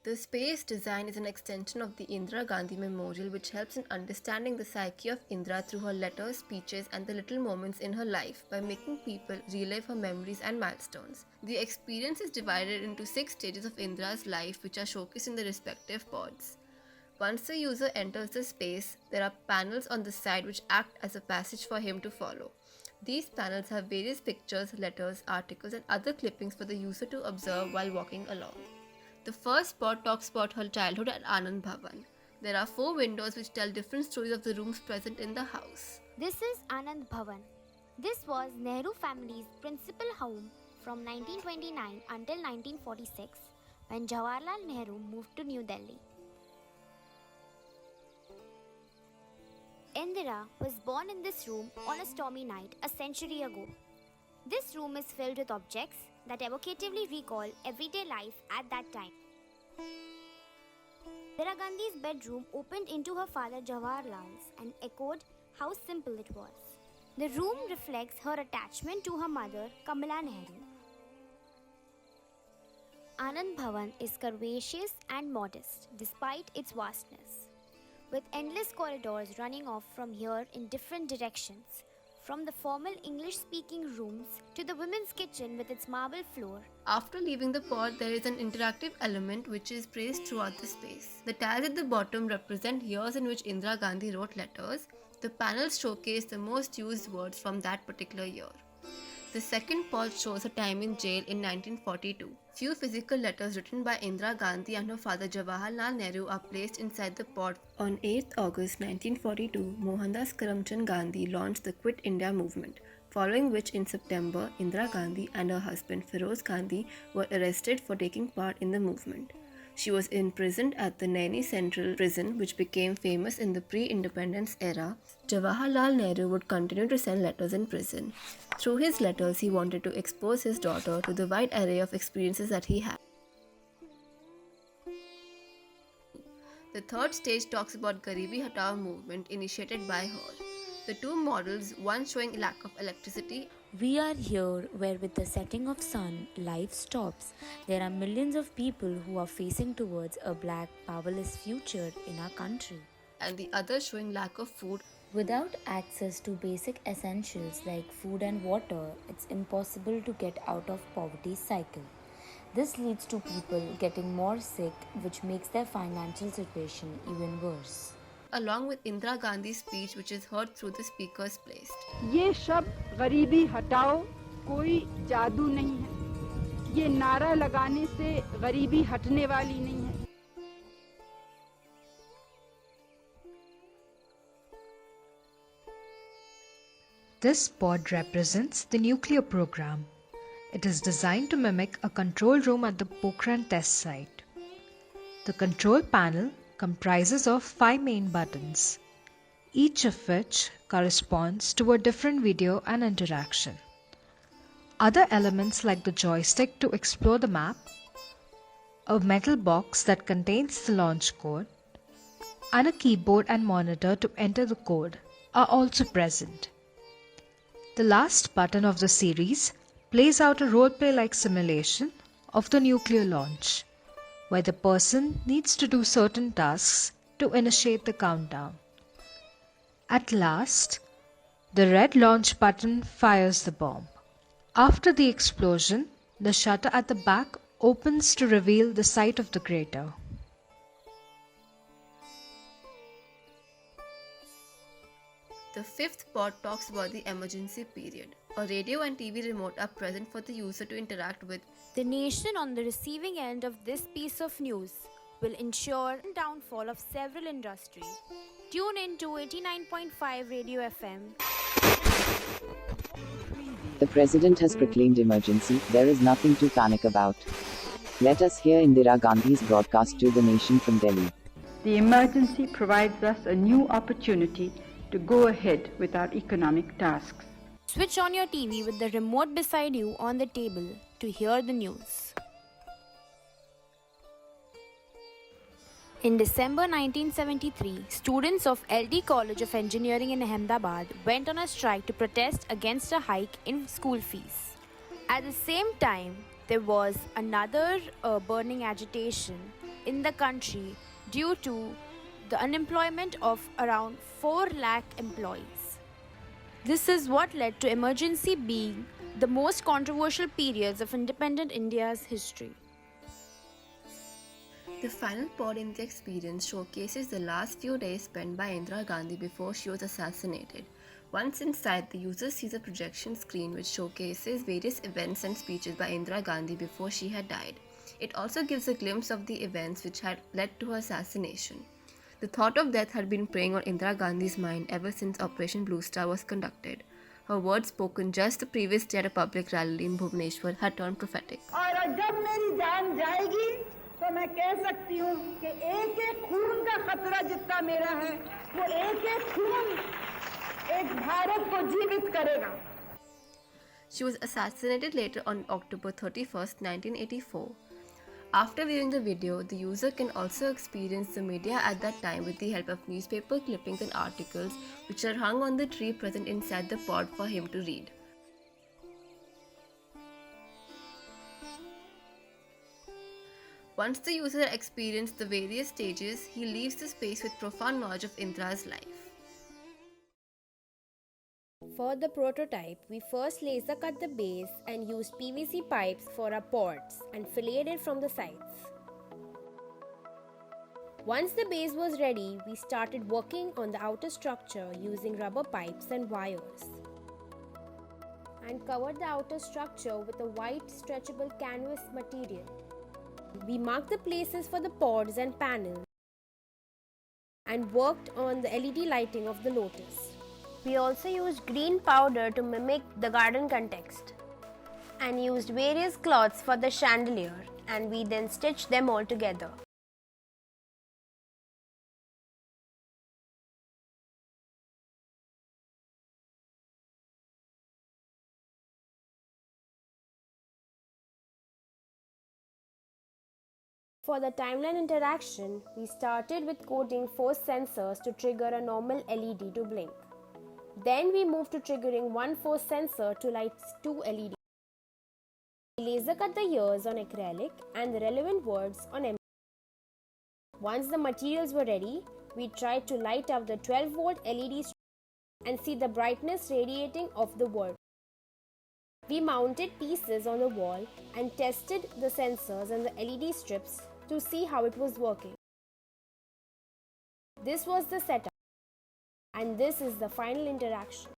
The space design is an extension of the Indira Gandhi Memorial, which helps in understanding the psyche of Indira through her letters, speeches, and the little moments in her life by making people relive her memories and milestones. The experience is divided into 6 stages of Indira's life, which are showcased in the respective pods. Once the user enters the space, there are panels on the side which act as a passage for him to follow. These panels have various pictures, letters, articles, and other clippings for the user to observe while walking along. The first spot talks about her childhood at Anand Bhavan. There are 4 windows which tell different stories of the rooms present in the house. This is Anand Bhavan. This was Nehru family's principal home from 1929 until 1946 when Jawaharlal Nehru moved to New Delhi. Indira was born in this room on a stormy night a century ago. This room is filled with objects that evocatively recall everyday life at that time. Indira Gandhi's bedroom opened into her father Jawaharlal's and echoed how simple it was. The room reflects her attachment to her mother Kamala Nehru. Anand Bhavan is curvaceous and modest despite its vastness, with endless corridors running off from here in different directions, from the formal English-speaking rooms to the women's kitchen with its marble floor. After leaving the pod, there is an interactive element which is praised throughout the space. The tiles at the bottom represent years in which Indira Gandhi wrote letters. The panels showcase the most used words from that particular year. The second pod shows her time in jail in 1942. Few physical letters written by Indira Gandhi and her father Jawaharlal Nehru are placed inside the pod. On 8th August 1942, Mohandas Karamchand Gandhi launched the Quit India movement, following which in September, Indira Gandhi and her husband Feroz Gandhi were arrested for taking part in the movement. She was imprisoned at the Naini Central Prison, which became famous in the pre-independence era. Jawaharlal Nehru would continue to send letters in prison. Through his letters, he wanted to expose his daughter to the wide array of experiences that he had. The third stage talks about Garibi Hatao movement initiated by her. The two models, one showing lack of electricity. We are here where with the setting of sun, life stops. There are millions of people who are facing towards a black, powerless future in our country. And the other showing lack of food. Without access to basic essentials like food and water, it's impossible to get out of poverty's cycle. This leads to people getting more sick, which makes their financial situation even worse. Along with Indira Gandhi's speech, which is heard through the speakers placed. ये शब्द गरीबी हटाओ कोई जादू नहीं है, ये नारा लगाने से गरीबी हटने वाली नहीं है. This pod represents the nuclear program. It is designed to mimic a control room at the Pokhran test site. The control panel comprises of 5 main buttons, each of which corresponds to a different video and interaction. Other elements like the joystick to explore the map, a metal box that contains the launch code, and a keyboard and monitor to enter the code are also present. The last button of the series plays out a roleplay-like simulation of the nuclear launch, where the person needs to do certain tasks to initiate the countdown. At last, the red launch button fires the bomb. After the explosion, the shutter at the back opens to reveal the site of the crater. The fifth pod talks about the emergency period. A radio and TV remote are present for the user to interact with. The nation on the receiving end of this piece of news will ensure the downfall of several industries. Tune in to 89.5 Radio FM. The President has proclaimed emergency. There is nothing to panic about. Let us hear Indira Gandhi's broadcast to the nation from Delhi. The emergency provides us a new opportunity to go ahead with our economic tasks. Switch on your TV with the remote beside you on the table to hear the news. In December 1973, students of LD College of Engineering in Ahmedabad went on a strike to protest against a hike in school fees. At the same time, there was another burning agitation in the country due to the unemployment of around 4 lakh employees. This is what led to emergency being the most controversial periods of independent India's history. The final pod in the experience showcases the last few days spent by Indira Gandhi before she was assassinated. Once inside, the user sees a projection screen which showcases various events and speeches by Indira Gandhi before she had died. It also gives a glimpse of the events which had led to her assassination. The thought of death had been preying on Indira Gandhi's mind ever since Operation Blue Star was conducted. Her words spoken just the previous day at a public rally in Bhubaneswar had turned prophetic. और जब मेरी जान जाएगी तो मैं कह सकती हूँ कि एक एक खून का खतरा जितना मेरा है वो एक एक खून एक भारत को जीवित करेगा. She was assassinated later on October 31st, 1984. After viewing the video, the user can also experience the media at that time with the help of newspaper clippings and articles which are hung on the tree present inside the pod for him to read. Once the user experienced the various stages, he leaves the space with profound knowledge of Indira's life. For the prototype, we first laser cut the base and used PVC pipes for our pods and filleted it from the sides. Once the base was ready, we started working on the outer structure using rubber pipes and wires, and covered the outer structure with a white stretchable canvas material. We marked the places for the pods and panels and worked on the LED lighting of the lotus. We also used green powder to mimic the garden context and used various cloths for the chandelier, and we then stitched them all together. For the timeline interaction, we started with coding 4 sensors to trigger a normal LED to blink. Then we moved to triggering one force sensor to light 2 LEDs. We laser cut the ears on acrylic and the relevant words on emery. Once the materials were ready, we tried to light up the 12-volt LEDs and see the brightness radiating off the word. We mounted pieces on the wall and tested the sensors and the LED strips to see how it was working. This was the setup, and this is the final interaction.